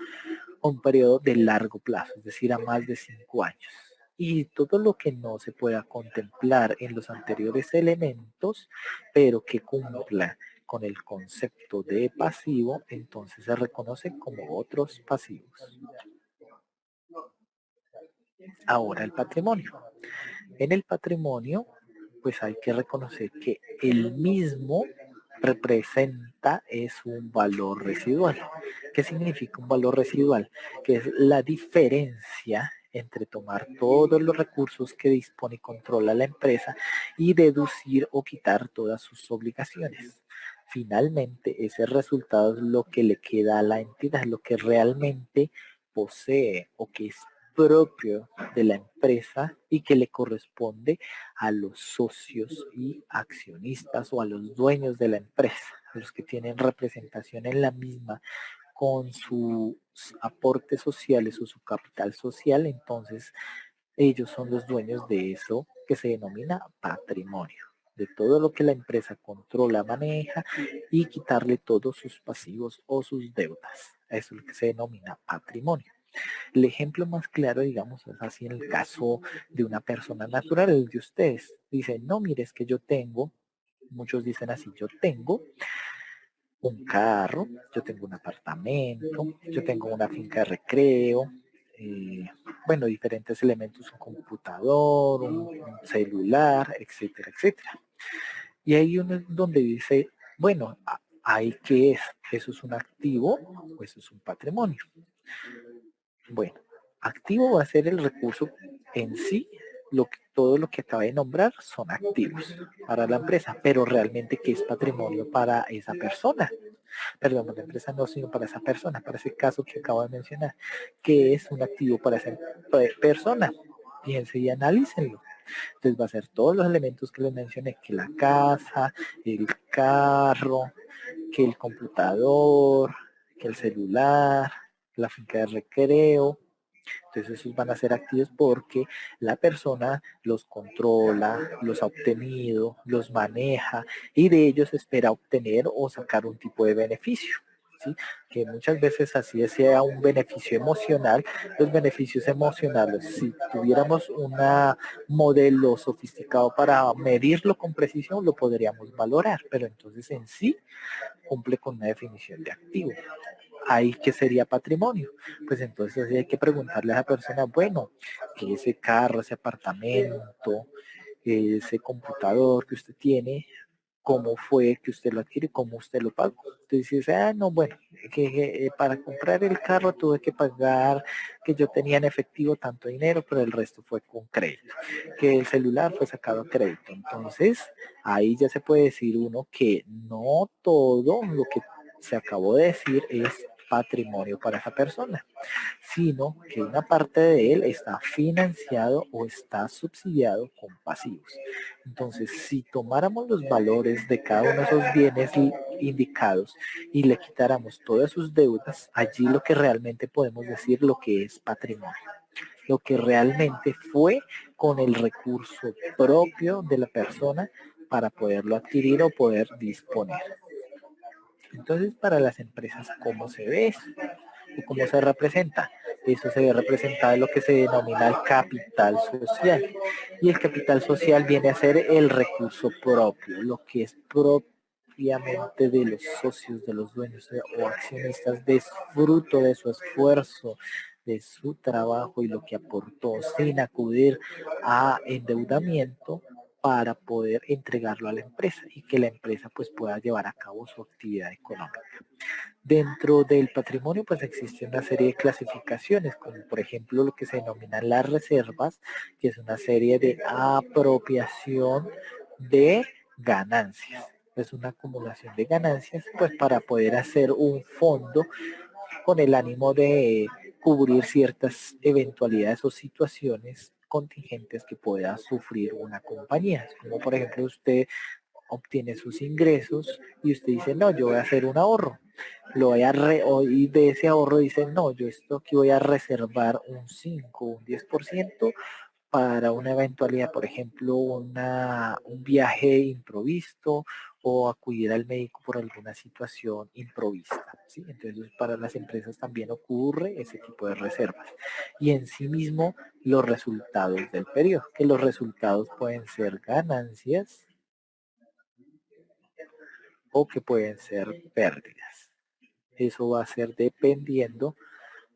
[SPEAKER 1] de largo plazo, es decir, a más de 5 años. Y todo lo que no se pueda contemplar en los anteriores elementos, pero que cumpla con el concepto de pasivo, entonces se reconoce como otros pasivos. Ahora el patrimonio. En el patrimonio, pues hay que reconocer que el mismo representa es un valor residual. ¿Qué significa un valor residual? Que es la diferencia entre tomar todos los recursos que dispone y controla la empresa y deducir o quitar todas sus obligaciones. Finalmente, ese resultado es lo que le queda a la entidad, lo que realmente posee o que es propio de la empresa y que le corresponde a los socios y accionistas o a los dueños de la empresa, a los que tienen representación en la misma con sus aportes sociales o su capital social. Entonces ellos son los dueños de eso que se denomina patrimonio, de todo lo que la empresa controla, maneja, y quitarle todos sus pasivos o sus deudas. Eso es lo que se denomina patrimonio. El ejemplo más claro, digamos, es así en el caso de una persona natural, el de ustedes. Dicen, no, mire, es que yo tengo, muchos dicen así, yo tengo un carro, yo tengo un apartamento, yo tengo una finca de recreo, bueno, diferentes elementos, un computador, un celular, etcétera, etcétera. Y hay uno donde dice, bueno, ¿ahí qué es? ¿Eso es un activo o eso es un patrimonio? Bueno, activo va a ser el recurso en sí, todo lo que acabé de nombrar son activos para la empresa, pero realmente ¿qué es patrimonio para esa persona? Perdón, para la empresa no, sino para esa persona, para ese caso que acabo de mencionar. ¿Qué es un activo para esa persona? Piensen y analícenlo. Entonces va a ser todos los elementos que les mencioné, que la casa, el carro, que el computador, que el celular, la finca de recreo. Entonces esos van a ser activos porque la persona los controla, los ha obtenido, los maneja y de ellos espera obtener o sacar un tipo de beneficio. ¿Sí? Que muchas veces así sea un beneficio emocional, los beneficios emocionales, si tuviéramos un modelo sofisticado para medirlo con precisión, lo podríamos valorar, pero entonces en sí cumple con una definición de activo. Ahí que sería patrimonio. Pues entonces hay que preguntarle a la persona, bueno, que ese carro, ese apartamento, ese computador que usted tiene, cómo fue que usted lo adquirió, cómo usted lo pagó. Entonces dice, no, bueno, que para comprar el carro tuve que pagar, que yo tenía en efectivo tanto dinero, pero el resto fue con crédito, que el celular fue sacado a crédito. Entonces, ahí ya se puede decir uno que no todo lo que se acabó de decir es patrimonio para esa persona, sino que una parte de él está financiado o está subsidiado con pasivos. Entonces, si tomáramos los valores de cada uno de esos bienes indicados y le quitáramos todas sus deudas, allí lo que realmente podemos decir lo que es patrimonio, lo que realmente fue con el recurso propio de la persona para poderlo adquirir o poder disponer. Entonces, para las empresas, ¿cómo se ve eso? ¿O cómo se representa? Eso se ve representado en lo que se denomina el capital social. Y el capital social viene a ser el recurso propio, lo que es propiamente de los socios, de los dueños o accionistas, de fruto de su esfuerzo, de su trabajo y lo que aportó sin acudir a endeudamiento para poder entregarlo a la empresa y que la empresa pues pueda llevar a cabo su actividad económica. Dentro del patrimonio pues existe una serie de clasificaciones, como por ejemplo lo que se denominan las reservas, que es una serie de apropiación de ganancias. Es una acumulación de ganancias pues para poder hacer un fondo con el ánimo de cubrir ciertas eventualidades o situaciones contingentes que pueda sufrir una compañía. Como por ejemplo usted obtiene sus ingresos y usted dice, no, yo voy a hacer un ahorro. Lo voy a y de ese ahorro dice, no, yo esto aquí voy a reservar un 5, un 10% para una eventualidad, por ejemplo, un viaje improvisto o acudir al médico por alguna situación improvista. ¿Sí? Entonces, para las empresas también ocurre ese tipo de reservas. Y en sí mismo, los resultados del periodo, que los resultados pueden ser ganancias o que pueden ser pérdidas. Eso va a ser dependiendo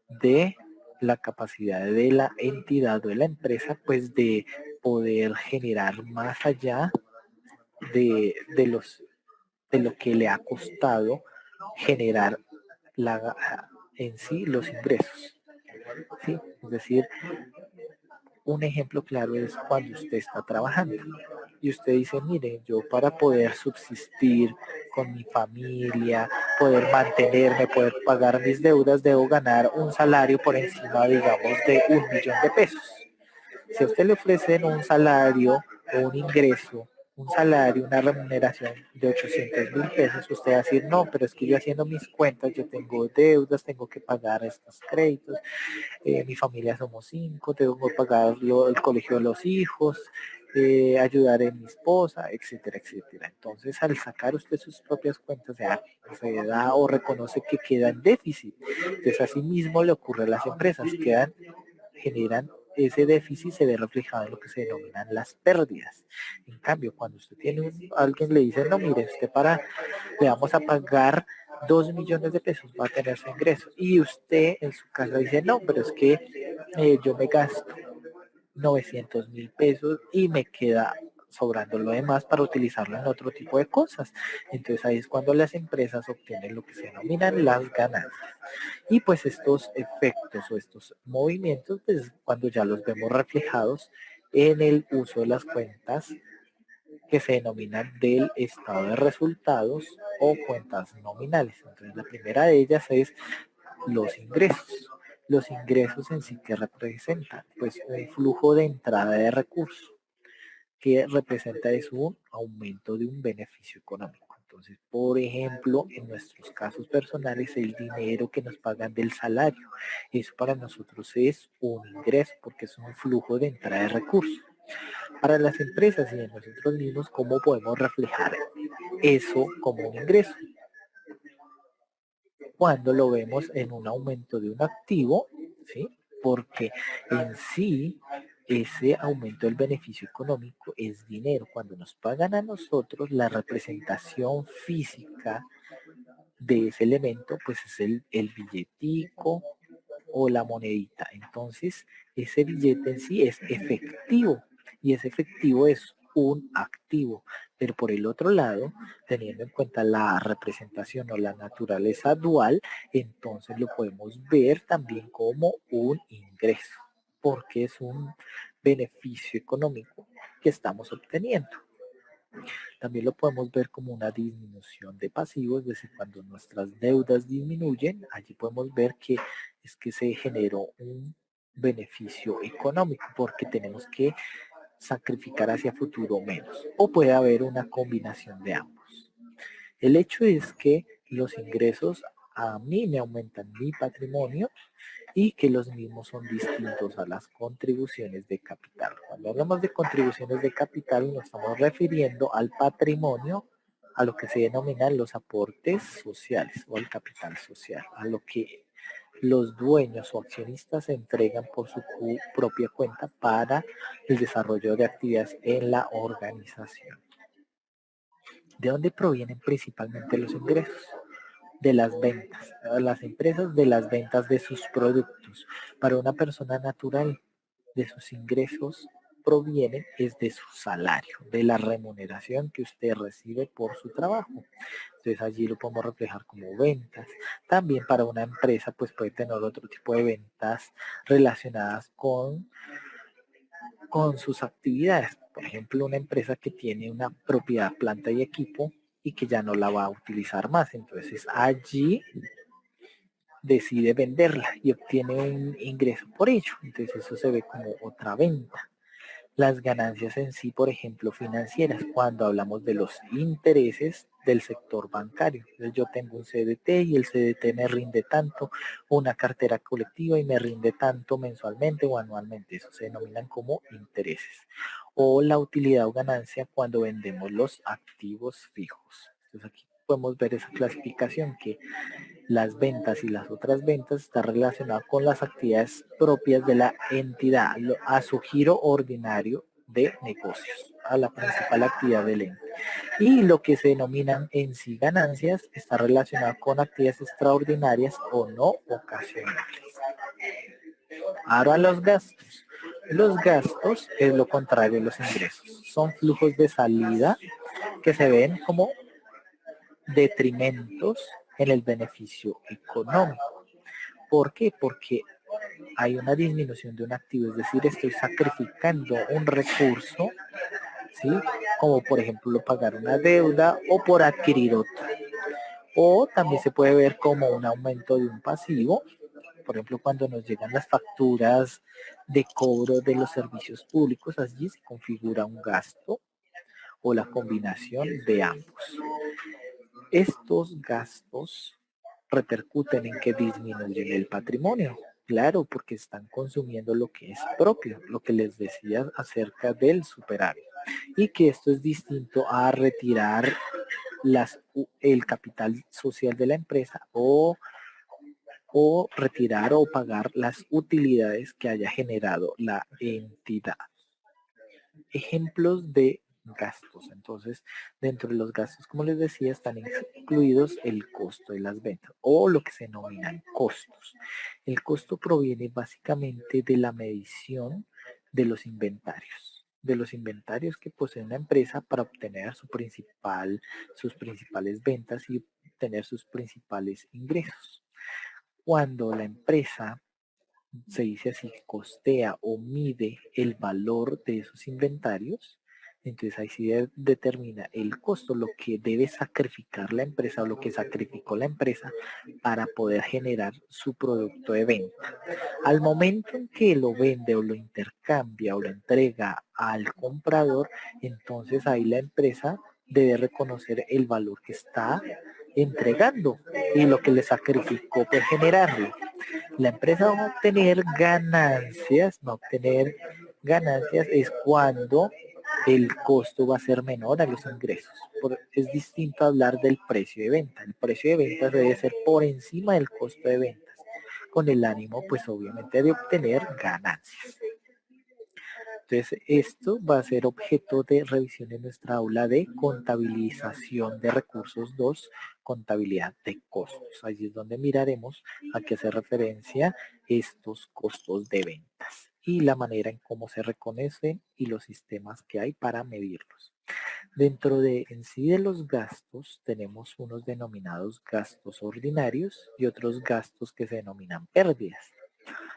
[SPEAKER 1] de la capacidad de la entidad o de la empresa, pues de poder generar más allá de lo que le ha costado generar en sí los ingresos. ¿Sí? Es decir, un ejemplo claro es cuando usted está trabajando y usted dice, mire, yo para poder subsistir con mi familia, poder mantenerme, poder pagar mis deudas, debo ganar un salario por encima, digamos, de 1.000.000 de pesos. Si a usted le ofrecen un salario o un ingreso, un salario, una remuneración de 800.000 pesos, usted va a decir, no, pero es que yo haciendo mis cuentas, yo tengo deudas, tengo que pagar estos créditos, mi familia somos 5, tengo que pagar el colegio de los hijos, ayudar a mi esposa, etcétera, etcétera. Entonces, al sacar usted sus propias cuentas, se da o reconoce que queda en déficit. Entonces, así mismo le ocurre a las empresas, generan ese déficit se ve reflejado en lo que se denominan las pérdidas. En cambio, cuando usted tiene alguien le dice, no, mire, le vamos a pagar 2 millones de pesos, va a tener su ingreso. Y usted en su casa dice, no, pero es que yo me gasto 900.000 pesos y me queda sobrando lo demás para utilizarlo en otro tipo de cosas. Entonces ahí es cuando las empresas obtienen lo que se denominan las ganancias. Y pues estos efectos o estos movimientos, pues cuando ya los vemos reflejados en el uso de las cuentas que se denominan del estado de resultados o cuentas nominales. Entonces la primera de ellas es los ingresos. Los ingresos en sí que representan pues un flujo de entrada de recursos que representa es un aumento de un beneficio económico. Entonces, por ejemplo, en nuestros casos personales, el dinero que nos pagan del salario, eso para nosotros es un ingreso porque es un flujo de entrada de recursos. Para las empresas y de nosotros mismos, ¿cómo podemos reflejar eso como un ingreso? Cuando lo vemos en un aumento de un activo, ¿sí? Porque en sí ese aumento del beneficio económico es dinero. Cuando nos pagan a nosotros, la representación física de ese elemento, pues es el billetico o la monedita. Entonces, ese billete en sí es efectivo y ese efectivo es un activo. Pero por el otro lado, teniendo en cuenta la representación o la naturaleza dual, entonces lo podemos ver también como un ingreso, porque es un beneficio económico que estamos obteniendo. También lo podemos ver como una disminución de pasivos, es decir, cuando nuestras deudas disminuyen, allí podemos ver que es que se generó un beneficio económico porque tenemos que sacrificar hacia futuro menos. O puede haber una combinación de ambos. El hecho es que los ingresos a mí me aumentan mi patrimonio y que los mismos son distintos a las contribuciones de capital. Cuando hablamos de contribuciones de capital nos estamos refiriendo al patrimonio, a lo que se denominan los aportes sociales o el capital social, a lo que los dueños o accionistas entregan por su propia cuenta para el desarrollo de actividades en la organización. ¿De dónde provienen principalmente los ingresos? De las ventas, las empresas de las ventas de sus productos. Para una persona natural, de sus ingresos provienen es de su salario, de la remuneración que usted recibe por su trabajo. Entonces allí lo podemos reflejar como ventas. También para una empresa pues puede tener otro tipo de ventas relacionadas con sus actividades. Por ejemplo, una empresa que tiene una propiedad, planta y equipo y que ya no la va a utilizar más. Entonces allí decide venderla y obtiene un ingreso por ello. Entonces eso se ve como otra venta. Las ganancias en sí, por ejemplo, financieras, cuando hablamos de los intereses del sector bancario. Entonces yo tengo un CDT y el CDT me rinde tanto, una cartera colectiva y me rinde tanto mensualmente o anualmente. Eso se denominan como intereses. O la utilidad o ganancia cuando vendemos los activos fijos. Entonces aquí podemos ver esa clasificación que las ventas y las otras ventas está relacionado con las actividades propias de la entidad, a su giro ordinario de negocios, a la principal actividad del ente. Y lo que se denominan en sí ganancias está relacionado con actividades extraordinarias o no ocasionales. Ahora los gastos. Los gastos es lo contrario de los ingresos. Son flujos de salida que se ven como detrimentos en el beneficio económico. ¿Por qué? Porque hay una disminución de un activo, es decir, estoy sacrificando un recurso, ¿sí? Como por ejemplo pagar una deuda o por adquirir otra. O también se puede ver como un aumento de un pasivo, por ejemplo, cuando nos llegan las facturas de cobro de los servicios públicos, allí se configura un gasto o la combinación de ambos. Estos gastos repercuten en que disminuyen el patrimonio. Claro, porque están consumiendo lo que es propio, lo que les decía acerca del superávit. Y que esto es distinto a retirar el capital social de la empresa o o retirar o pagar las utilidades que haya generado la entidad. Ejemplos de gastos. Entonces, dentro de los gastos, como les decía, están incluidos el costo de las ventas o lo que se denominan costos. El costo proviene básicamente de la medición de los inventarios que posee una empresa para obtener sus principales ventas y obtener sus principales ingresos. Cuando la empresa se dice así, costea o mide el valor de esos inventarios, entonces ahí sí determina el costo, lo que debe sacrificar la empresa o lo que sacrificó la empresa para poder generar su producto de venta. Al momento en que lo vende o lo intercambia o lo entrega al comprador, entonces ahí la empresa debe reconocer el valor que está entregando y lo que le sacrificó por generarlo. La empresa va a obtener ganancias es cuando el costo va a ser menor a los ingresos. Es distinto hablar del precio de venta. El precio de ventas debe ser por encima del costo de ventas, con el ánimo, pues obviamente, de obtener ganancias. Entonces, esto va a ser objeto de revisión en nuestra aula de contabilización de recursos 2, contabilidad de costos. Allí es donde miraremos a qué hace referencia estos costos de ventas y la manera en cómo se reconocen y los sistemas que hay para medirlos. Dentro de en sí de los gastos tenemos unos denominados gastos ordinarios y otros gastos que se denominan pérdidas.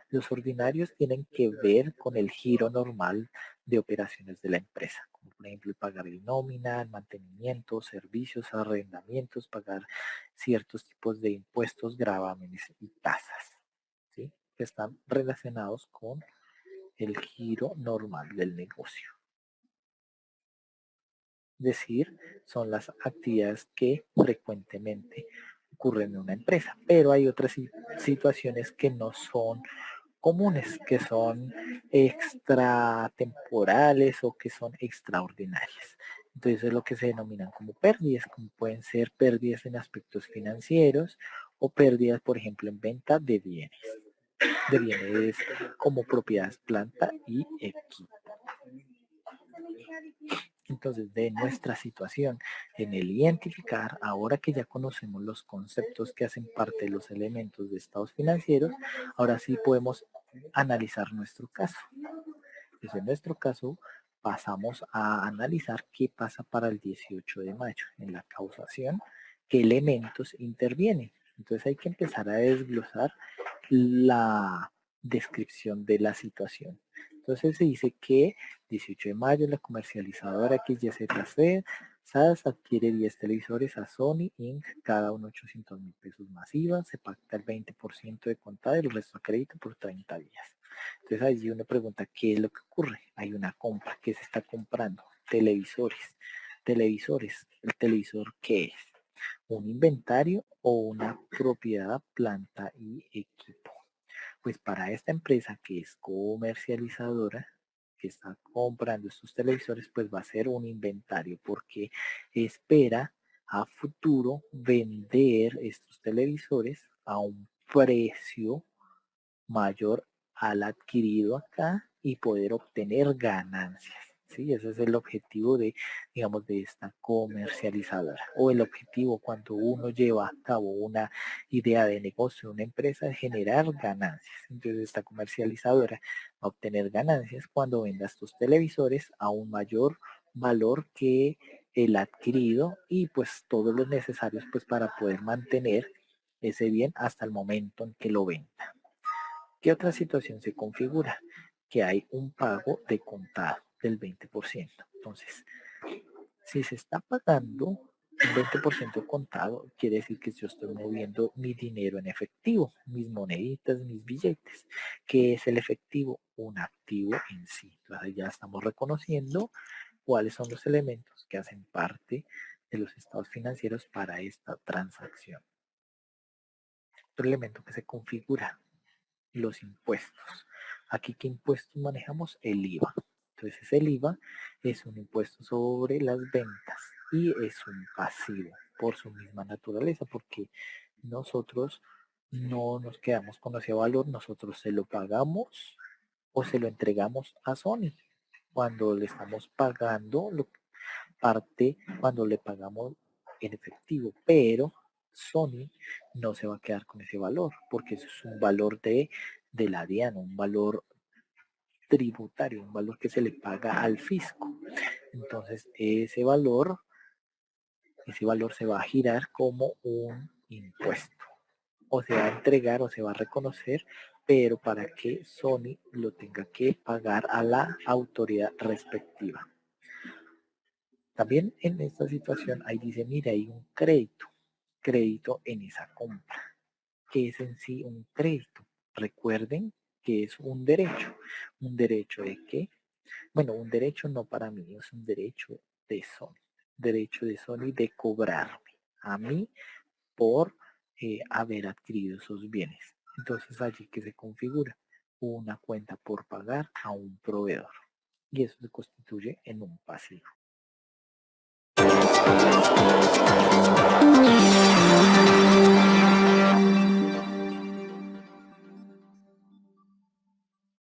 [SPEAKER 1] Los ordinarios tienen que ver con el giro normal de operaciones de la empresa, como por ejemplo el pagar el nómina, el mantenimiento, servicios, arrendamientos, pagar ciertos tipos de impuestos, gravámenes y tasas, ¿sí? Que están relacionados con el giro normal del negocio. Es decir, son las actividades que frecuentemente ocurren en una empresa, pero hay otras situaciones que no son comunes, que son extratemporales o que son extraordinarias. Entonces es lo que se denominan como pérdidas, como pueden ser pérdidas en aspectos financieros o pérdidas, por ejemplo, en venta de bienes como propiedades, planta y equipo. Entonces, de nuestra situación en el identificar, ahora que ya conocemos los conceptos que hacen parte de los elementos de estados financieros, ahora sí podemos analizar nuestro caso. Pues en nuestro caso pasamos a analizar qué pasa para el 18 de mayo en la causación, qué elementos intervienen. Entonces hay que empezar a desglosar la descripción de la situación. Entonces se dice que 18 de mayo la comercializadora XYZC SAS adquiere 10 televisores a Sony Inc. cada uno 800,000 pesos más IVA, se pacta el 20% de contado y el resto a crédito por 30 días. Entonces allí uno pregunta, ¿qué es lo que ocurre? Hay una compra, ¿qué se está comprando? Televisores. Televisores. ¿El televisor qué es? ¿Un inventario o una propiedad, planta y equipo? Pues para esta empresa que es comercializadora, que está comprando estos televisores, pues va a ser un inventario porque espera a futuro vender estos televisores a un precio mayor al adquirido acá y poder obtener ganancias. ¿Sí? Ese es el objetivo de, digamos, de esta comercializadora. O el objetivo cuando uno lleva a cabo una idea de negocio, una empresa, es generar ganancias. Entonces esta comercializadora va a obtener ganancias cuando venda estos televisores a un mayor valor que el adquirido y pues todos los necesarios pues para poder mantener ese bien hasta el momento en que lo venda. ¿Qué otra situación se configura? Que hay un pago de contado del 20%. Entonces, si se está pagando un 20% de contado, quiere decir que yo estoy moviendo mi dinero en efectivo, mis moneditas, mis billetes. ¿Qué es el efectivo? Un activo en sí. Entonces ya estamos reconociendo cuáles son los elementos que hacen parte de los estados financieros para esta transacción. Otro elemento que se configura, los impuestos. Aquí, ¿qué impuestos manejamos? El IVA. Entonces, el IVA es un impuesto sobre las ventas y es un pasivo por su misma naturaleza, porque nosotros no nos quedamos con ese valor, nosotros se lo pagamos o se lo entregamos a Sony. Cuando le estamos pagando, parte cuando le pagamos en efectivo, pero Sony no se va a quedar con ese valor, porque eso es un valor de la DIAN, un valor tributario, un valor que se le paga al fisco. Entonces, ese valor se va a girar como un impuesto. O se va a entregar o se va a reconocer, pero para que Sony lo tenga que pagar a la autoridad respectiva. También en esta situación ahí dice, mira, hay un crédito en esa compra, que es en sí un crédito. Recuerden que es un derecho de qué, bueno, un derecho no para mí, es un derecho de Sony de cobrarme a mí por haber adquirido esos bienes. Entonces allí que se configura una cuenta por pagar a un proveedor y eso se constituye en un pasivo.